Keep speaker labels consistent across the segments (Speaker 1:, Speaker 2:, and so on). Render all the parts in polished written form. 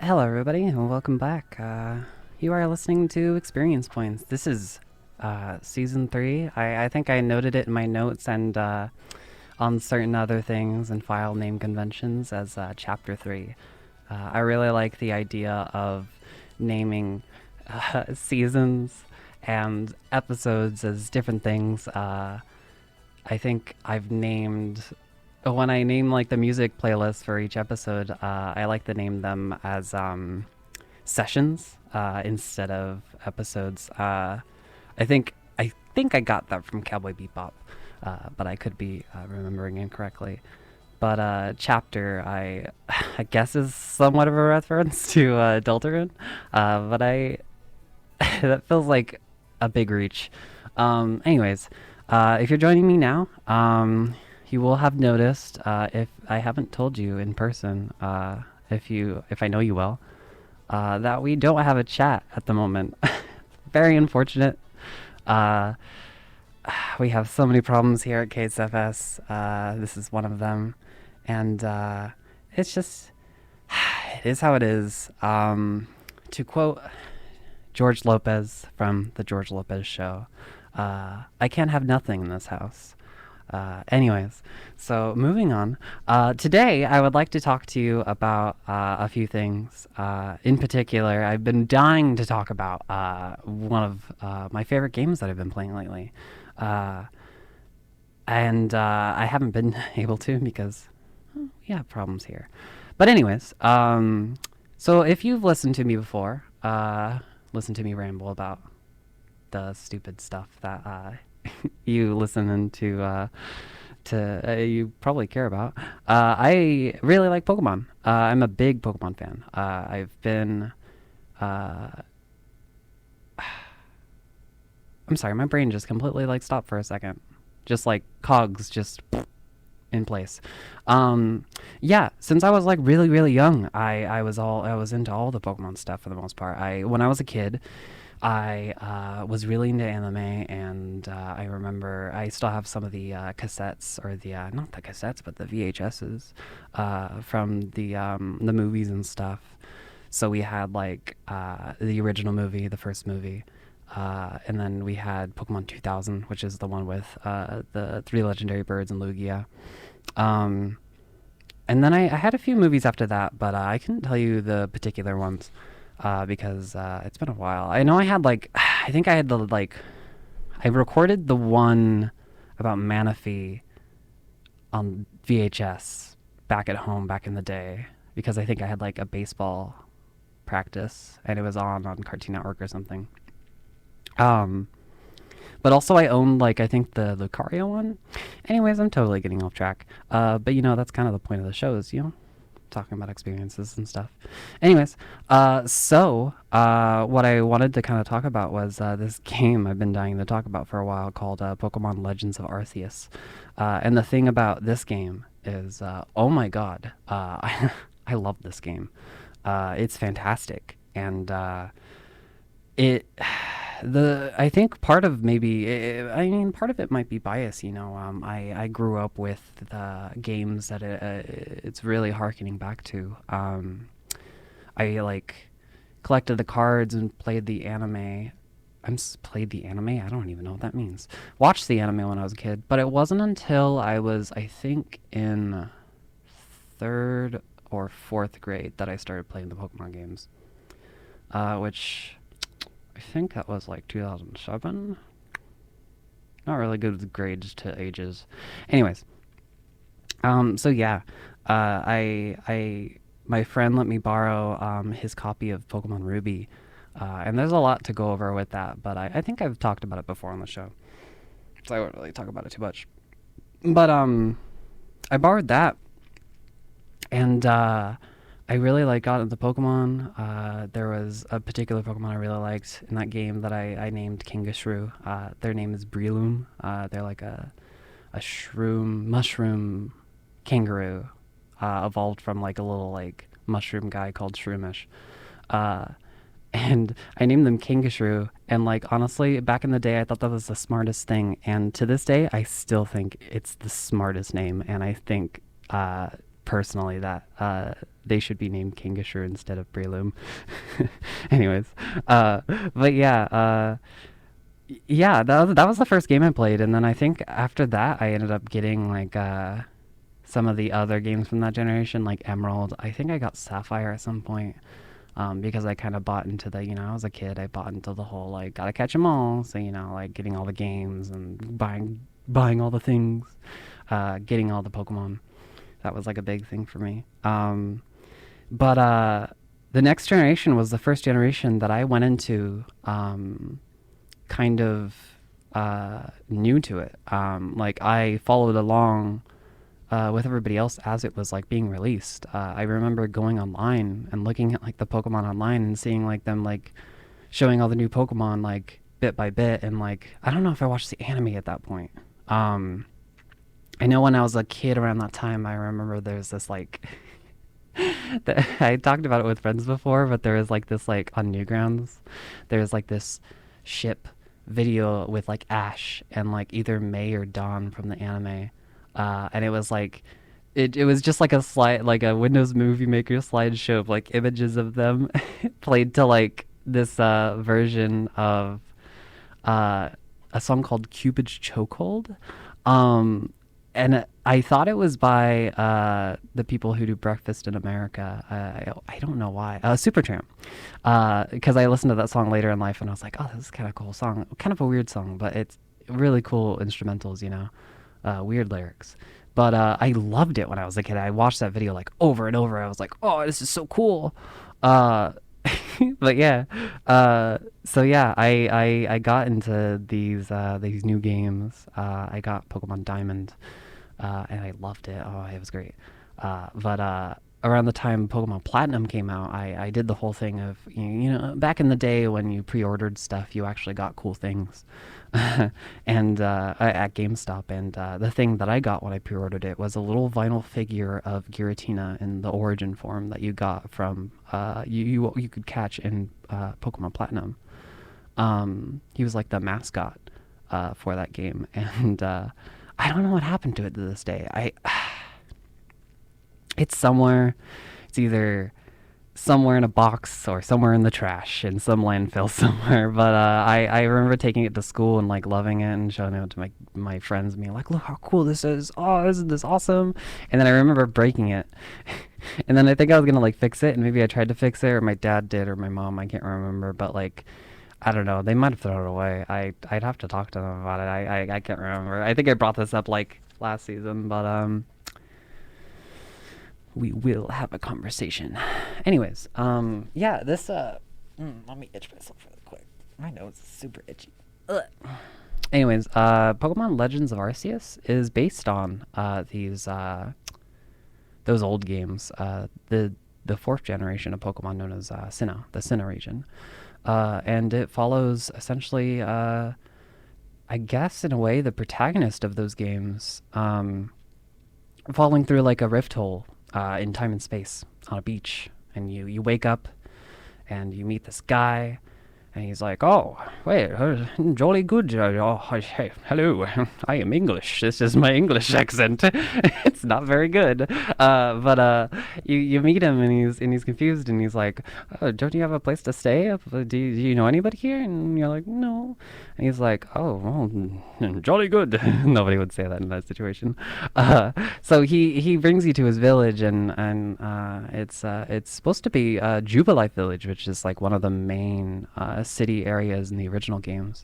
Speaker 1: Hello, everybody, and welcome back. You are listening to Experience Points. This is season three. I think I noted it in my notes and on certain other things and file name conventions as chapter three. I really like the idea of naming seasons and episodes as different things. I think I've named when I name like the music playlist for each episode, I like to name them as sessions instead of episodes. I think I got that from Cowboy Bebop, but I could be remembering incorrectly. But chapter, I guess is somewhat of a reference to Deltarune, but I that feels like a big reach. Anyways, if you're joining me now, you will have noticed, if I haven't told you in person, if I know you well, that we don't have a chat at the moment. Very unfortunate. Uh, we have so many problems here at KSFS. This is one of them, and it's just it is how it is. To quote George Lopez from the George Lopez Show, I can't have nothing in this house. Anyways, so moving on. Today, I would like to talk to you about a few things. In particular, I've been dying to talk about one of my favorite games that I've been playing lately. And I haven't been able to because we have problems here. But anyways, so if you've listened to me before, listen to me ramble about the stupid stuff that you listen to you probably care about. I really like Pokemon. I'm a big Pokemon fan. I've been I'm sorry, my brain just completely like stopped for a second. Just like cogs just in place. Yeah, since I was like really, really young, I was into all the Pokemon stuff for the most part. When I was a kid, I was really into anime, and I remember I still have some of the cassettes, or the not the cassettes, but the VHSs from the movies and stuff. So we had like the original movie, the first movie, and then we had Pokemon 2000, which is the one with the three legendary birds and Lugia. And then I had a few movies after that, but I couldn't tell you the particular ones because it's been a while. I know I had like, I think I had the like, I recorded the one about Manaphy on VHS back at home back in the day because I think I had like a baseball practice and it was on Cartoon Network or something. But also I owned like I think the Lucario one. Anyways, I'm totally getting off track. But that's kind of the point of the show is talking about experiences and stuff. Anyways, so what I wanted to kind of talk about was this game I've been dying to talk about for a while called Pokemon Legends of Arceus. And the thing about this game is, oh my god, I love this game. It's fantastic, and I think part of part of it might be bias. I grew up with the games that it's really harkening back to. I like collected the cards and played the anime. Played the anime? I don't even know what that means. Watched the anime when I was a kid, but it wasn't until I was, I think, in third or fourth grade that I started playing the Pokemon games, which I think that was like 2007. Not really good with grades to ages. Anyways, so yeah, my friend let me borrow his copy of Pokemon Ruby, and there's a lot to go over with that, but I think I've talked about it before on the show, so I won't really talk about it too much. But I borrowed that, and I really got into Pokemon. There was a particular Pokemon I really liked in that game that I named Kingashrew. Their name is Breloom. They're like a mushroom kangaroo, evolved from like a little like mushroom guy called Shroomish. And I named them Kingashrew, and like honestly, back in the day I thought that was the smartest thing, and to this day I still think it's the smartest name, and I think personally that they should be named Kingisher instead of Breloom. Anyways, uh, but yeah, yeah, that was the first game I played, and then I think after that I ended up getting like some of the other games from that generation, like Emerald. I think I got Sapphire at some point. Because I kind of bought into the, I was a kid, I bought into the whole like gotta catch them all, so like getting all the games and buying all the things, getting all the Pokemon. That was like a big thing for me. But the next generation was the first generation that I went into kind of new to it. Like I followed along with everybody else as it was like being released. I remember going online and looking at like the Pokemon online and seeing like them like showing all the new Pokemon like bit by bit, and like I don't know if I watched the anime at that point. Um, I know when I was a kid around that time, I remember there's this like I talked about it with friends before, but there was like this like on Newgrounds, there's like this ship video with like Ash and like either May or Dawn from the anime, and it was like it was just like a slide, like a Windows Movie Maker slideshow of like images of them played to like this version of uh, a song called Cupid's Chokehold. Um, and I thought it was by the people who do Breakfast in America. I don't know why. Supertramp. Because I listened to that song later in life and I was like, oh, this is kind of a cool song. Kind of a weird song, but it's really cool instrumentals, weird lyrics. But I loved it when I was a kid. I watched that video like over and over. I was like, oh, this is so cool. Uh, but yeah, so yeah, I got into these new games. I got Pokemon Diamond, and I loved it. Oh, it was great. But around the time Pokemon Platinum came out, I did the whole thing of back in the day when you pre-ordered stuff, you actually got cool things, and at GameStop. And the thing that I got when I pre-ordered it was a little vinyl figure of Giratina in the origin form that you got from you could catch in Pokemon Platinum. He was like the mascot for that game, and I don't know what happened to it to this day. It's somewhere. It's either somewhere in a box or somewhere in the trash in some landfill somewhere. But I remember taking it to school and like loving it and showing it to my friends and being like, look how cool this is. Oh, isn't this awesome? And then I remember breaking it. And then I think I was gonna like fix it, and maybe I tried to fix it, or my dad did, or my mom. I can't remember, but like I don't know. They might have thrown it away. I'd have to talk to them about it. I can't remember. I think I brought this up like last season, but we will have a conversation. Anyways, yeah, this let me itch myself really quick. My nose is super itchy. Ugh. Anyways, Pokemon Legends of Arceus is based on these those old games, the fourth generation of Pokemon known as Sinnoh, the Sinnoh region, and it follows essentially, I guess in a way, the protagonist of those games, falling through like a rift hole in time and space on a beach, and you wake up and you meet this guy, and he's like, oh, wait, jolly good. Oh, hey, hello, I am English. This is my English accent. It's not very good. But you meet him, and he's confused, and he's like, oh, don't you have a place to stay? Do you know anybody here? And you're like, no. And he's like, oh, well, jolly good. Nobody would say that in that situation. So he brings you to his village, and it's supposed to be Jubilife Village, which is like one of the main city areas in the original games.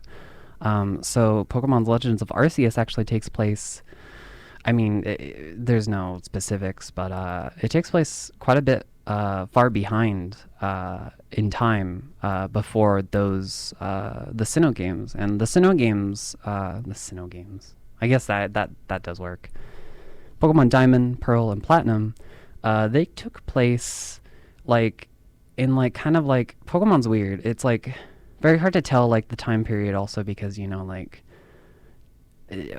Speaker 1: So Pokemon's Legends of Arceus actually takes place. I mean, there's no specifics, but it takes place quite a bit far behind in time before those the Sinnoh games. And the Sinnoh games, I guess that does work. Pokemon Diamond, Pearl, and Platinum, they took place like in like kind of like Pokemon's weird. It's like very hard to tell like the time period also because like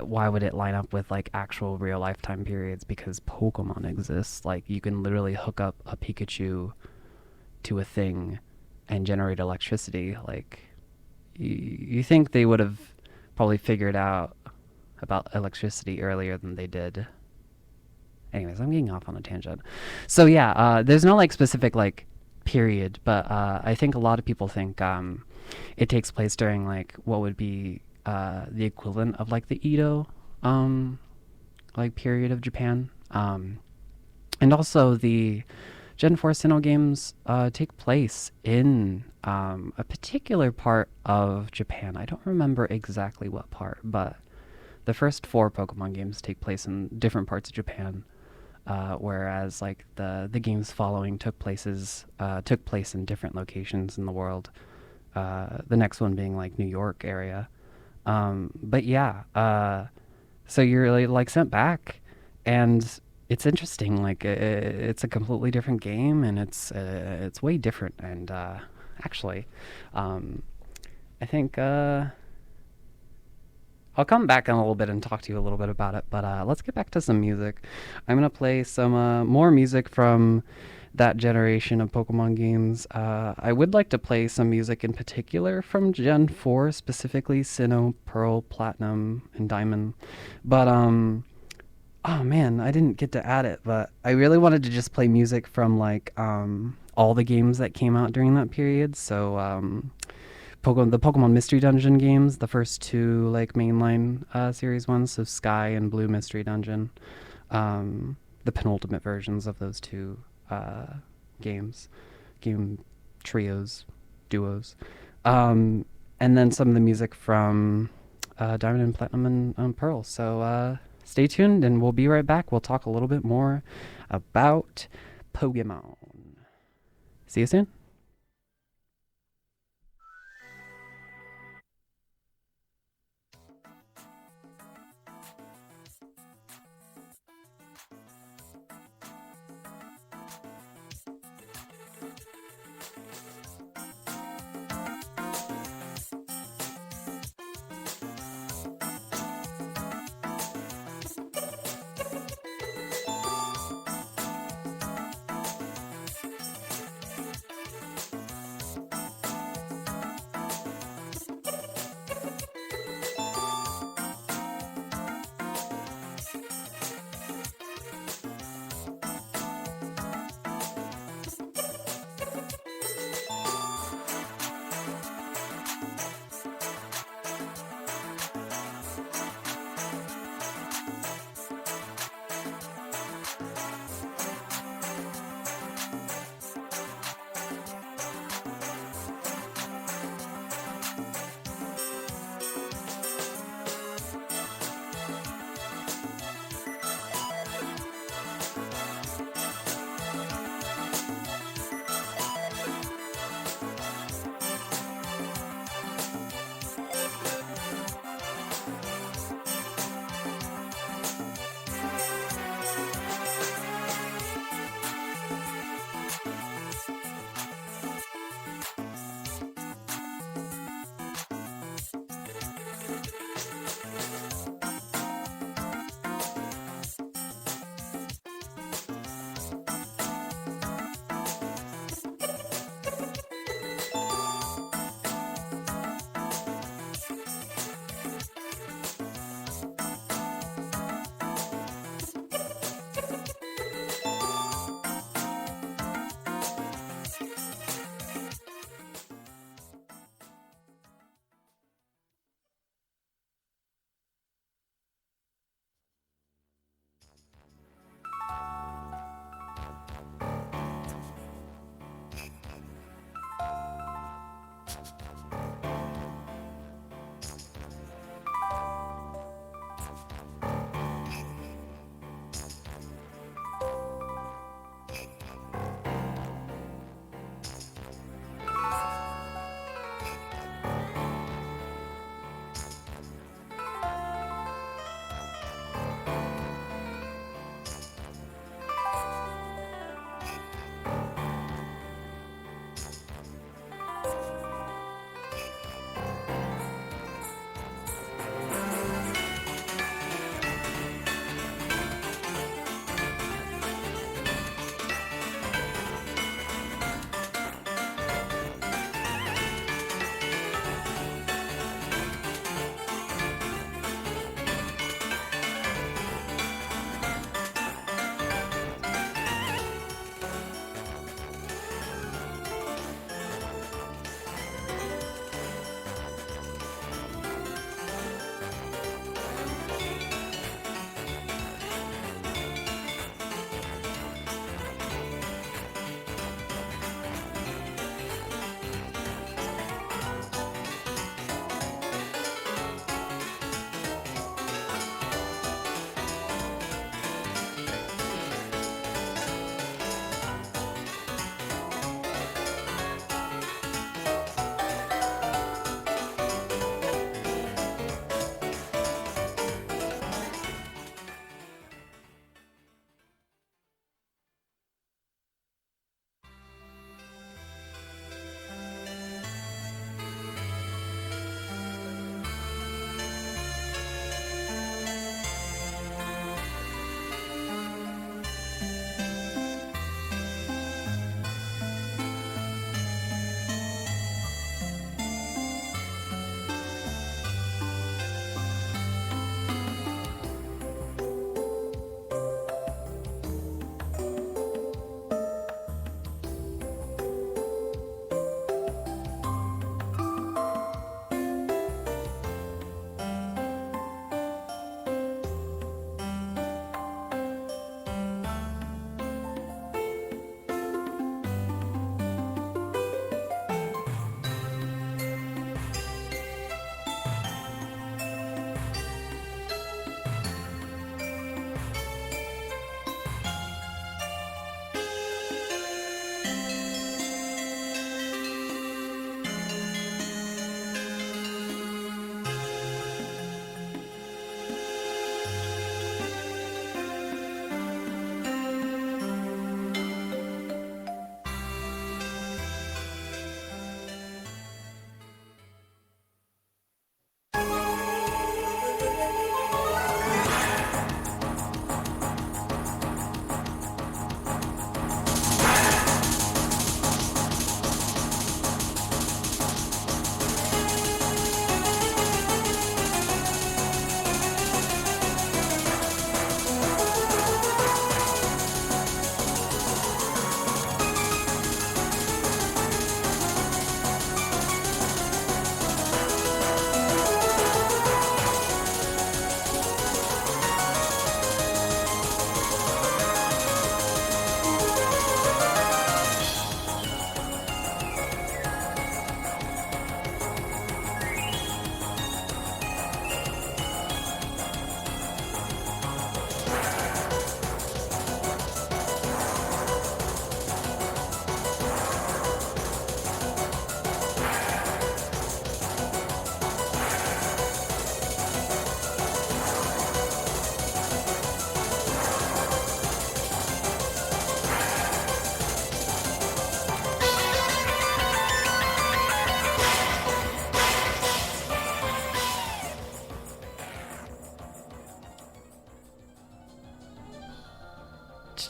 Speaker 1: why would it line up with like actual real life time periods? Because Pokemon exists. Like you can literally hook up a Pikachu to a thing and generate electricity. Like you think they would have probably figured out about electricity earlier than they did. Anyways, I'm getting off on a tangent. So yeah, there's no like specific like period, but I think a lot of people think it takes place during like what would be the equivalent of like the Edo like period of Japan. And also the Gen 4 Sinnoh games take place in a particular part of Japan. I don't remember exactly what part, but the first four Pokemon games take place in different parts of Japan, whereas like the games following took place in different locations in the world. The next one being like New York area. But yeah, so you're like sent back, and it's interesting. Like it's a completely different game, and it's way different. And actually, um, I think I'll come back in a little bit and talk to you a little bit about it. But let's get back to some music. I'm gonna play some more music from that generation of Pokemon games. I would like to play some music in particular from Gen 4, specifically Sinnoh, Pearl, Platinum, and Diamond. But oh man, I didn't get to add it, but I really wanted to just play music from like all the games that came out during that period. So the Pokemon Mystery Dungeon games, the first two like mainline series ones, so Sky and Blue Mystery Dungeon, the penultimate versions of those two games, game trios, duos, and then some of the music from Diamond and Platinum and Pearl. So stay tuned, and we'll be right back. We'll talk a little bit more about Pokemon. See you soon.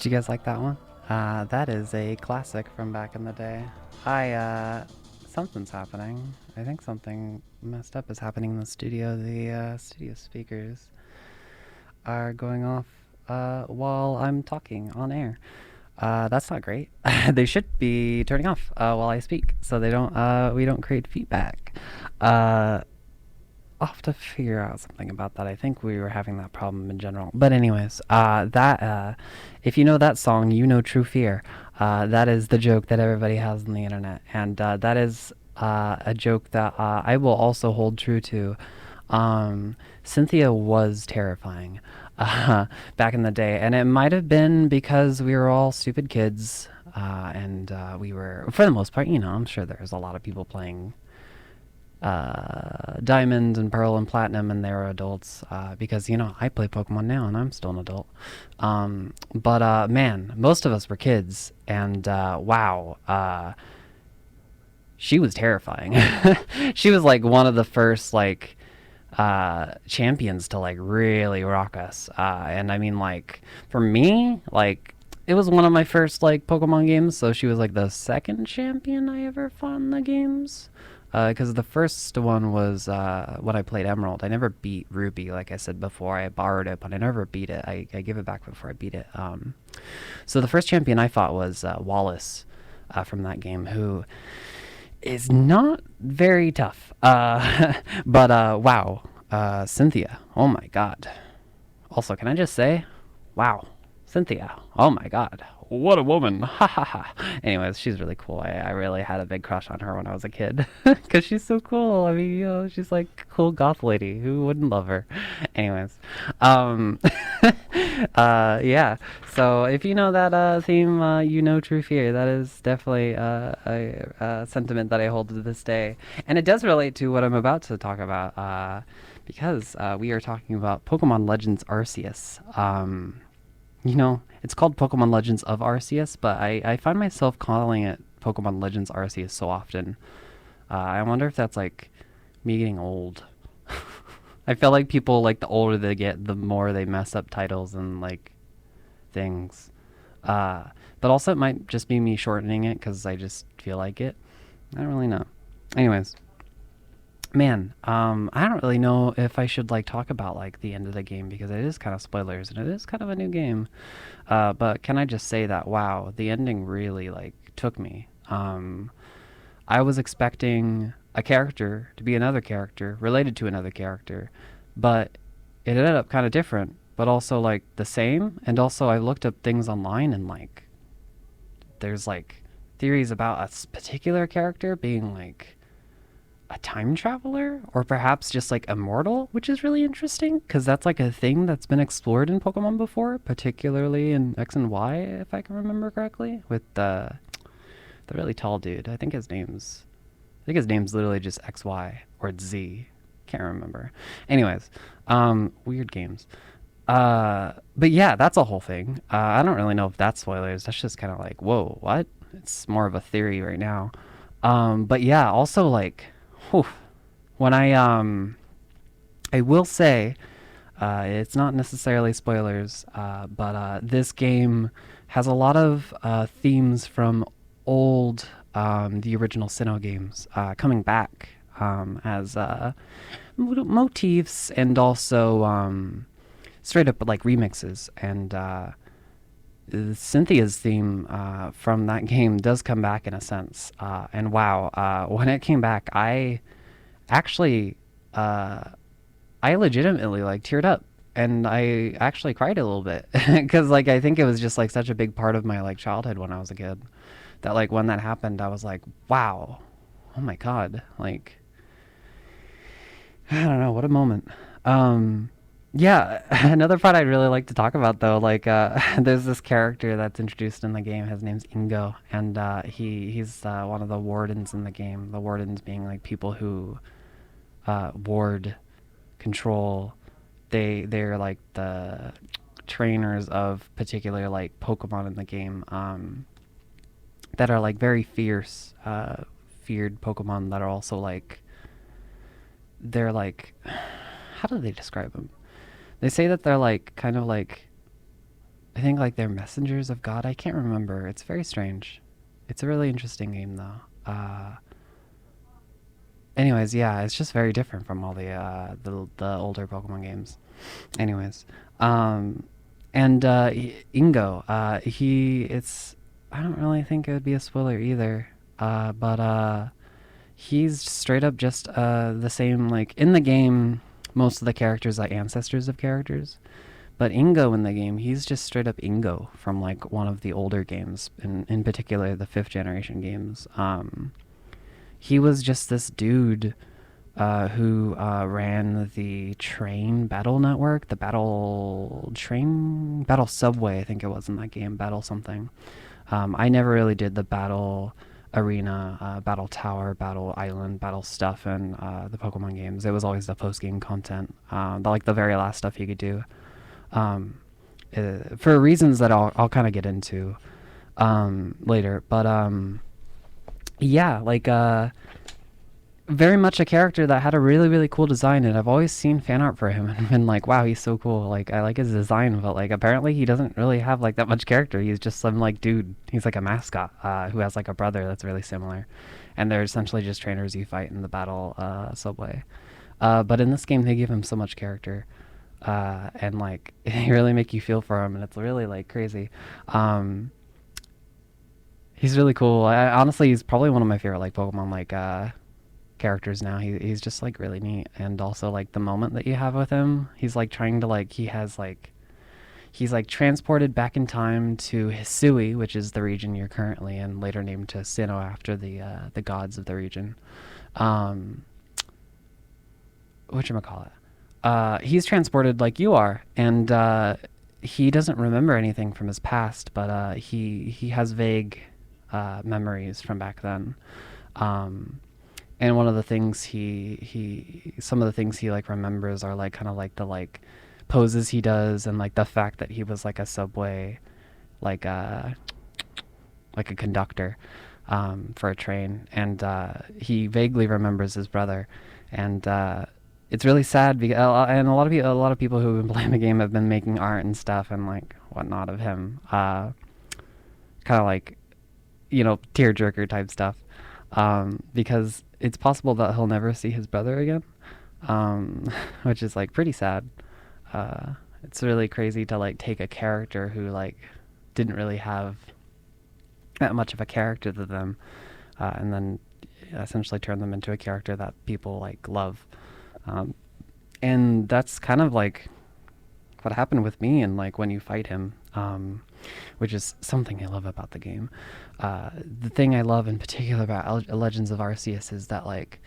Speaker 1: Did you guys like that one? That is a classic from back in the day. Something's happening. I think something messed up is happening in the studio. The studio speakers are going off while I'm talking on air. That's not great. They should be turning off while I speak, so we don't create feedback. I'll have to figure out something about that. I think we were having that problem in general. But anyways, if you know that song, you know True Fear. That is the joke that everybody has on the internet, and that is a joke that I will also hold true to. Cynthia was terrifying back in the day, and it might have been because we were all stupid kids, and we were, for the most part, I'm sure there's a lot of people playing Diamond and Pearl and Platinum, and they were adults, because I play Pokemon now and I'm still an adult. But man, most of us were kids, and wow, she was terrifying. She was like one of the first like champions to like really rock us, and I mean, like, for me, like, it was one of my first like Pokemon games, so she was like the second champion I ever fought in the games. Because the first one was when I played Emerald. I never beat Ruby, like I said before. I borrowed it, but I never beat it. I gave it back before I beat it. So the first champion I fought was Wallace from that game, who is not very tough. But wow, Cynthia. Oh my god. Also, can I just say, wow, Cynthia. Oh my god. What a woman. Ha ha ha. Anyways, she's really cool. I really had a big crush on her when I was a kid. Because she's so cool. I mean, she's like a cool goth lady. Who wouldn't love her? Anyways. Yeah. So if you know that theme, you know True Fear. That is definitely a sentiment that I hold to this day. And it does relate to what I'm about to talk about. Because we are talking about Pokemon Legends Arceus. It's called Pokemon Legends of Arceus, but I find myself calling it Pokemon Legends Arceus so often. I wonder if that's like me getting old. I feel like people, like, the older they get, the more they mess up titles and like things. But also it might just be me shortening it because I just feel like it. I don't really know. Anyways. Man, I don't really know if I should like talk about like the end of the game, because it is kind of spoilers and it is kind of a new game. But can I just say that, wow, the ending really like took me. I was expecting a character to be another character related to another character, but it ended up kind of different, but also like the same. And also I looked up things online, and like there's like theories about a particular character being like a time traveler, or perhaps just like immortal, which is really interesting because that's like a thing that's been explored in Pokemon before, particularly in X and Y, if I can remember correctly, with the really tall dude. I think his name's literally just XY or Z. Can't remember. Anyways, weird games. But yeah, that's a whole thing. I don't really know if that's spoilers. That's just kind of like, whoa, what? It's more of a theory right now. But yeah, also like, whew, when I will say, it's not necessarily spoilers, but this game has a lot of themes from old, the original Sinnoh games, coming back as motifs, and also straight up like remixes. And Cynthia's theme from that game does come back in a sense. And wow, when it came back, I actually, I legitimately like teared up, and I actually cried a little bit because like I think it was just like such a big part of my like childhood when I was a kid, that like when that happened I was like, wow, oh my god, like, I don't know, what a moment. Yeah, another part I'd really like to talk about though, like there's this character that's introduced in the game. His name's Ingo, and he's one of the wardens in the game. The wardens being like people who ward, control. They're like the trainers of particular like Pokemon in the game, that are like very fierce, feared Pokemon that are also like, they're like, how do they describe them? They say that they're like kind of like I think like they're messengers of God. I can't remember. It's very strange. It's a really interesting game though. Anyways, yeah, it's just very different from all the older Pokemon games. Anyways, um, and Ingo, he it's I don't really think it would be a spoiler either. But he's straight up just the same. Like in the game, most of the characters are ancestors of characters. But Ingo in the game, he's just straight up Ingo from like one of the older games, in particular the fifth generation games. He was just this dude who ran the train battle network, the battle subway, I think it was in that game, battle something. I never really did the battle arena, battle tower, battle island, battle stuff in the Pokemon games. It was always the post game content, like the very last stuff you could do, um, for reasons that I'll kind of get into later. But yeah, like very much a character that had a really really cool design, and I've always seen fan art for him and been like, wow, he's so cool. Like I like his design, but like apparently he doesn't really have like that much character. He's just some like dude. He's like a mascot who has like a brother that's really similar, and they're essentially just trainers you fight in the battle subway. But in this game, they give him so much character, and like they really make you feel for him, and it's really like crazy. Um, he's really cool. Honestly, he's probably one of my favorite like Pokemon like characters now. He's just like really neat, and also like the moment that you have with him, he's like trying to like he's like transported back in time to Hisui, which is the region you're currently in, later named to Sinnoh after the gods of the region. Um, whatchamacallit? He's transported like you are, and he doesn't remember anything from his past, but he has vague memories from back then. Um, and one of the things he some of the things he like remembers are like kind of like the like poses he does, and like the fact that he was like a subway like like a conductor for a train, and he vaguely remembers his brother, and it's really sad because and a lot of people who have been playing the game have been making art and stuff and like whatnot of him, kind of like tearjerker type stuff, because it's possible that he'll never see his brother again, which is like pretty sad. It's really crazy to like take a character who like didn't really have that much of a character to them, and then essentially turn them into a character that people like love. Um, and that's kind of like what happened with me, and like when you fight him, which is something I love about the game. The thing I love in particular about Legends of Arceus is that like,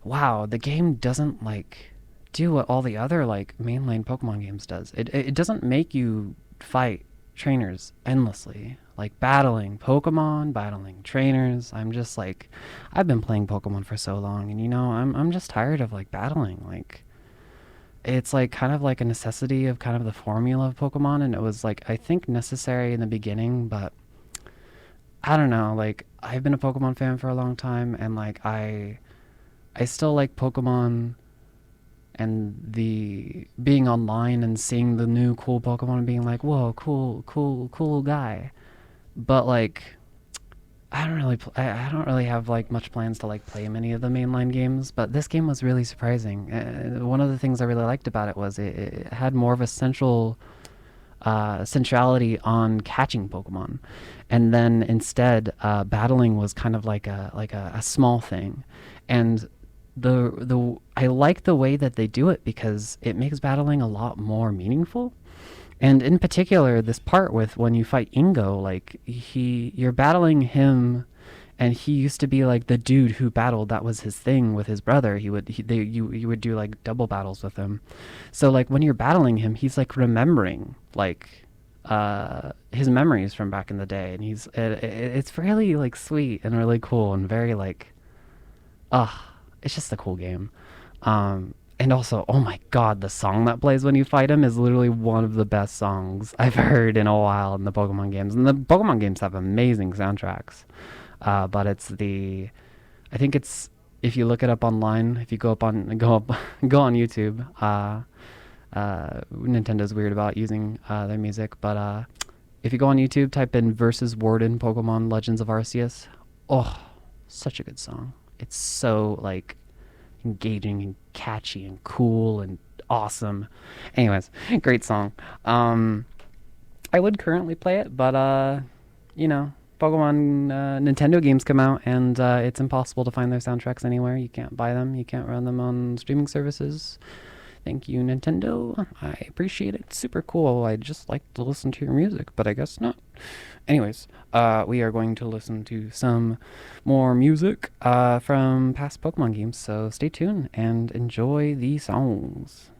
Speaker 1: wow, the game doesn't like do what all the other like mainline Pokemon games does. It doesn't make you fight trainers endlessly, like battling Pokemon, battling trainers. I'm just like, I've been playing Pokemon for so long, and I'm just tired of like battling. Like, it's like kind of like a necessity of kind of the formula of Pokemon, and it was like I think necessary in the beginning, but I don't know. Like I've been a Pokemon fan for a long time, and like I still like Pokemon, and the being online and seeing the new cool Pokemon and being like, whoa, cool guy. But like I don't really have like much plans to like play many of the mainline games, but this game was really surprising. One of the things I really liked about it was it had more of a centrality on catching Pokemon, and then instead battling was kind of like a small thing, and the I like the way that they do it because it makes battling a lot more meaningful. And in particular, this part with when you fight Ingo, like you're battling him, and he used to be like the dude who battled. That was his thing with his brother. You would do like double battles with him. So like when you're battling him, he's like remembering like his memories from back in the day, and it's really like sweet and really cool and very like it's just a cool game. And also, oh my god, the song that plays when you fight him is literally one of the best songs I've heard in a while in the Pokemon games. And the Pokemon games have amazing soundtracks. But I think it's, if you look it up online, if you go go on YouTube, Nintendo's weird about using their music, but If you go on YouTube, type in versus Warden Pokemon Legends of Arceus. Oh, such a good song. It's so like engaging and catchy and cool and awesome. Anyways, great song. I would currently play it, but you know, Pokemon Nintendo games come out, and it's impossible to find their soundtracks anywhere. You can't buy them. You can't run them on streaming services. Thank you, Nintendo. I appreciate it. Super cool. I just like to listen to your music, but I guess not. Anyways, we are going to listen to some more music from past Pokemon games, so stay tuned and enjoy the songs.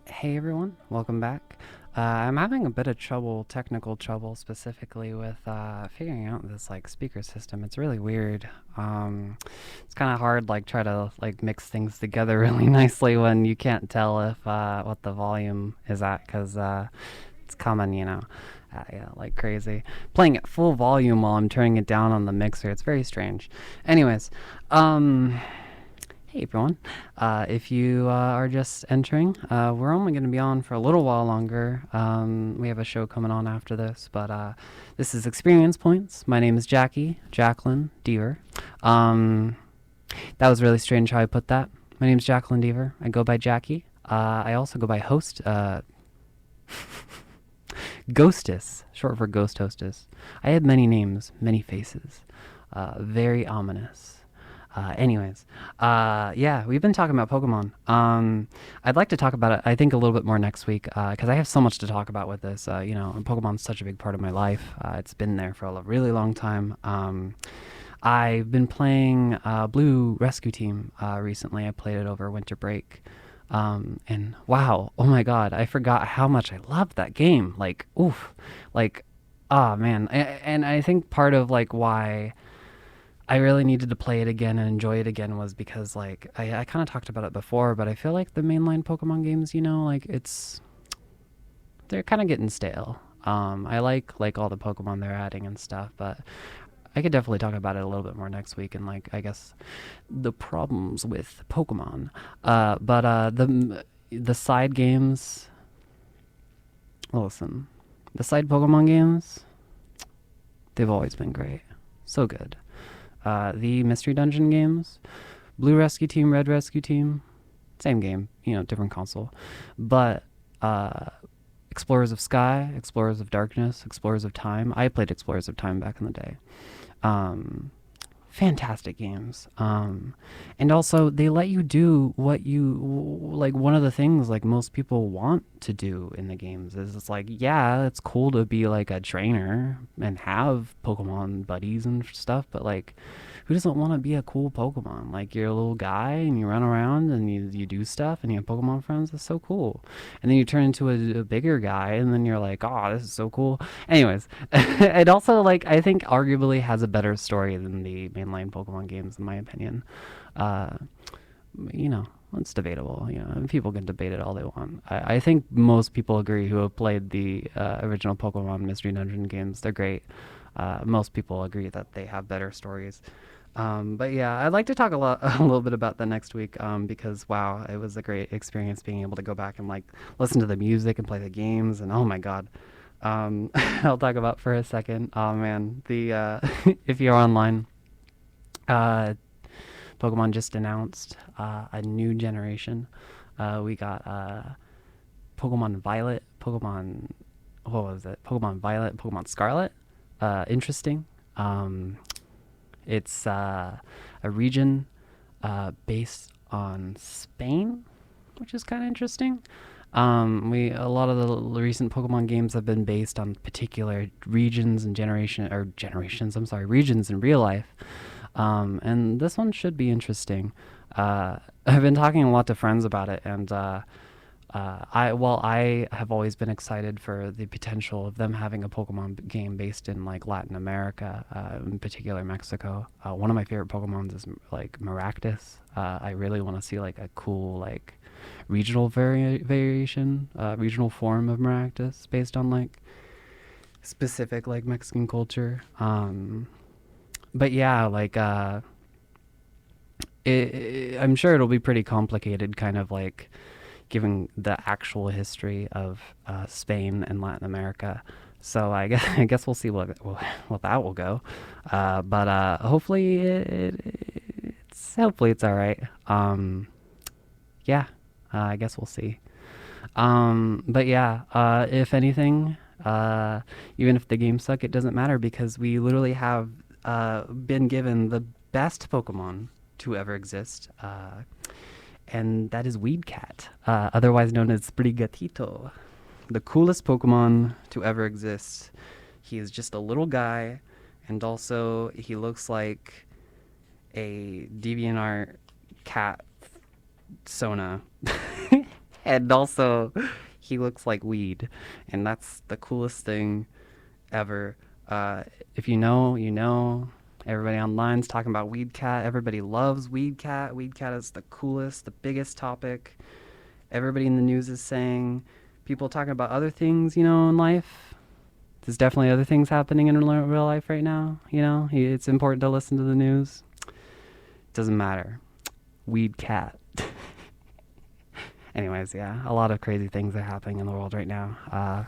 Speaker 1: Hey everyone, welcome back. I'm having a bit of trouble, technical trouble, specifically with figuring out this like speaker system. It's really weird. It's kind of hard, like try to like mix things together really nicely when you can't tell if what the volume is at, because it's common, Yeah, like crazy. Playing at full volume while I'm turning it down on the mixer. It's very strange. Anyways, um, hey everyone. If you are just entering, we're only going to be on for a little while longer. We have a show coming on after this, but this is Experience Points. My name is Jacqueline Deaver. Um, that was really strange how I put that. My name is Jacqueline Deaver. I go by Jackie. I also go by host, Ghostess, short for Ghost Hostess. I have many names, many faces. Very ominous. Anyways, yeah, we've been talking about Pokemon. I'd like to talk about it, I think, a little bit more next week, because I have so much to talk about with this. Pokemon's such a big part of my life. It's been there for a really long time. I've been playing Blue Rescue Team recently. I played it over winter break. And wow, oh my god, I forgot how much I loved that game. Like, oof, like, ah, man. And I think part of like why I really needed to play it again and enjoy it again was because like I kind of talked about it before, but I feel like the mainline Pokemon games, like they're kind of getting stale. I like all the Pokemon they're adding and stuff, but I could definitely talk about it a little bit more next week and like I guess the problems with Pokemon. But the side games, listen, the side Pokemon games, they've always been great, so good. The Mystery Dungeon games, Blue Rescue Team, Red Rescue Team, same game, different console, but Explorers of Sky, Explorers of Darkness, Explorers of Time. I played Explorers of Time back in the day. Fantastic games. And also they let you do what you like. One of the things like most people want to do in the games is it's like, yeah, it's cool to be like a trainer and have Pokemon buddies and stuff, but like, who doesn't want to be a cool Pokemon? Like, you're a little guy and you run around and you do stuff and you have Pokemon friends. That's so cool. And then you turn into a bigger guy and then you're like, oh, this is so cool. Anyways, it also, like, I think arguably has a better story than the mainline Pokemon games, in my opinion. Uh, you know, it's debatable. And people can debate it all they want. I think most people agree who have played the original Pokemon Mystery Dungeon games. They're great. Most people agree that they have better stories. But yeah, I'd like to talk a little bit about that next week, because wow, it was a great experience being able to go back and like listen to the music and play the games, and oh my god. I'll talk about for a second. Oh man, the if you're online, uh, Pokemon just announced a new generation. We got Pokemon Violet, Pokemon, what was it? Pokemon Violet, Pokemon Scarlet. Interesting. Um, it's a region based on Spain, which is kind of interesting. We A lot of the recent Pokemon games have been based on particular regions and generations. I'm sorry, regions in real life. And this one should be interesting. I've been talking a lot to friends about it, and I have always been excited for the potential of them having a Pokemon game based in like Latin America, in particular Mexico. One of my favorite Pokemons is like Maractus. I really want to see like a cool like regional variation, regional form of Maractus based on like specific like Mexican culture. But yeah, like I'm sure it'll be pretty complicated, kind of like giving the actual history of Spain and Latin America. So I guess we'll see what that will go. But hopefully hopefully it's all right. Yeah, I guess we'll see. But yeah, if anything, even if the games suck, it doesn't matter because we literally have been given the best Pokemon to ever exist, and that is Weedcat, otherwise known as Sprigatito, the coolest Pokemon to ever exist. He is just a little guy, and also he looks like a DeviantArt cat Sona. And also, he looks like weed, and that's the coolest thing ever. If you know, you know. Everybody online's talking about Weedcat. Everybody loves Weedcat. Weedcat is the coolest, the biggest topic. Everybody in the news is saying. People talking about other things, in life. there's definitely other things happening in real life right now. It's important to listen to the news. Doesn't matter. Weed cat. Anyways, yeah, a lot of crazy things are happening in the world right now.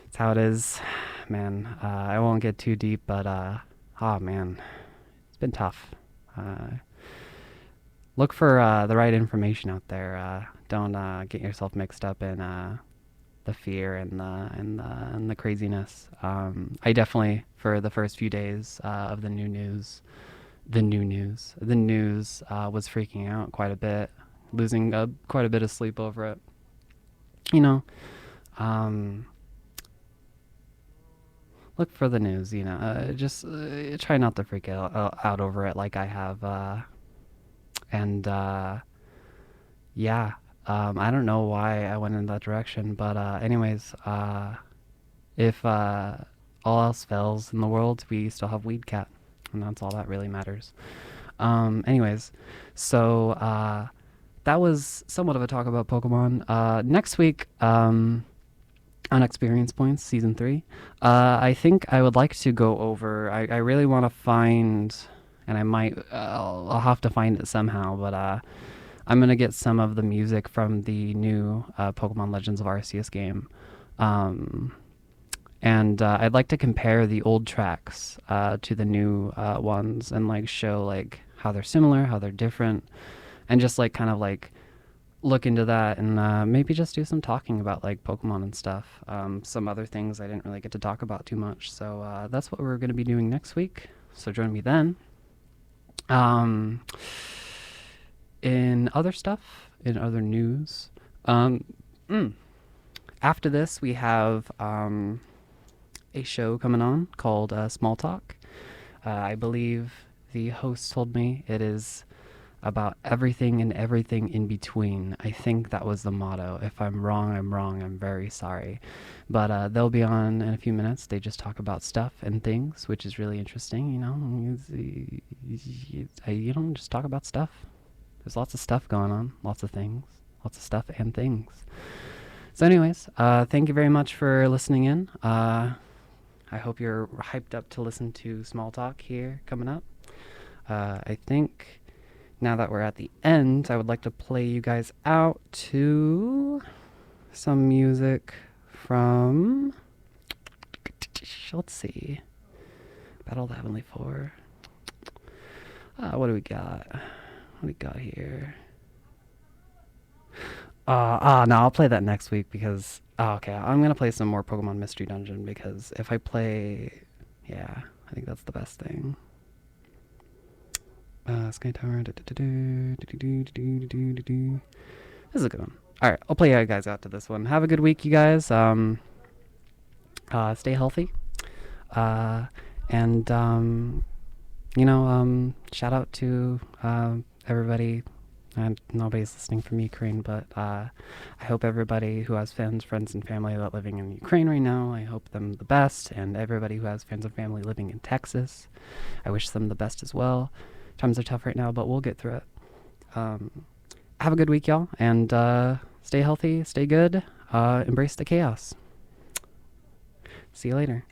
Speaker 1: It's how it is, man. I won't get too deep, but oh man, it's been tough. Uh, Look for the right information out there. Don't get yourself mixed up in the fear and the craziness. I definitely, for the first few days of the news was freaking out quite a bit, losing quite a bit of sleep over it. You know, um, look for the news. Just try not to freak out over it like I have. And yeah, I don't know why I went in that direction, but anyways, if all else fails in the world, we still have Weed Cat, and that's all that really matters. Anyways, so that was somewhat of a talk about Pokemon. Next week, on Experience Points Season 3, I think I would like to go over. I really want to find, and I'll have to find it somehow, but I'm gonna get some of the music from the new Pokemon Legends of Arceus game. Um, and I'd like to compare the old tracks to the new ones and like show like how they're similar, how they're different, and just like kind of like look into that and maybe just do some talking about like Pokemon and stuff. Some other things I didn't really get to talk about too much, so that's what we're going to be doing next week. So join me then. Um, in other stuff, in other news, um, mm, after this we have a show coming on called Small Talk. I believe the host told me it is about everything and everything in between. I think that was the motto. If I'm wrong, I'm wrong. I'm very sorry. But they'll be on in a few minutes. They just talk about stuff and things, which is really interesting. Just talk about stuff. There's lots of stuff going on, lots of things, lots of stuff and things. So anyways, thank you very much for listening in. I hope you're hyped up to listen to Small Talk here coming up. I think now that we're at the end, I would like to play you guys out to some music from, let's see, Battle of the Heavenly Four. What do we got? What do we got here? No, I'll play that next week because, okay, I'm going to play some more Pokemon Mystery Dungeon because if I play, yeah, I think that's the best thing. Sky Tower. This is a good one. All right, I'll play you guys out to this one. Have a good week, you guys. Stay healthy. And shout out to everybody. And nobody's listening from Ukraine, but I hope everybody who has friends and family that living in Ukraine right now, I hope them the best. And everybody who has friends and family living in Texas, I wish them the best as well. Times are tough right now, but we'll get through it. Have a good week, y'all, and stay healthy, stay good, embrace the chaos. See you later.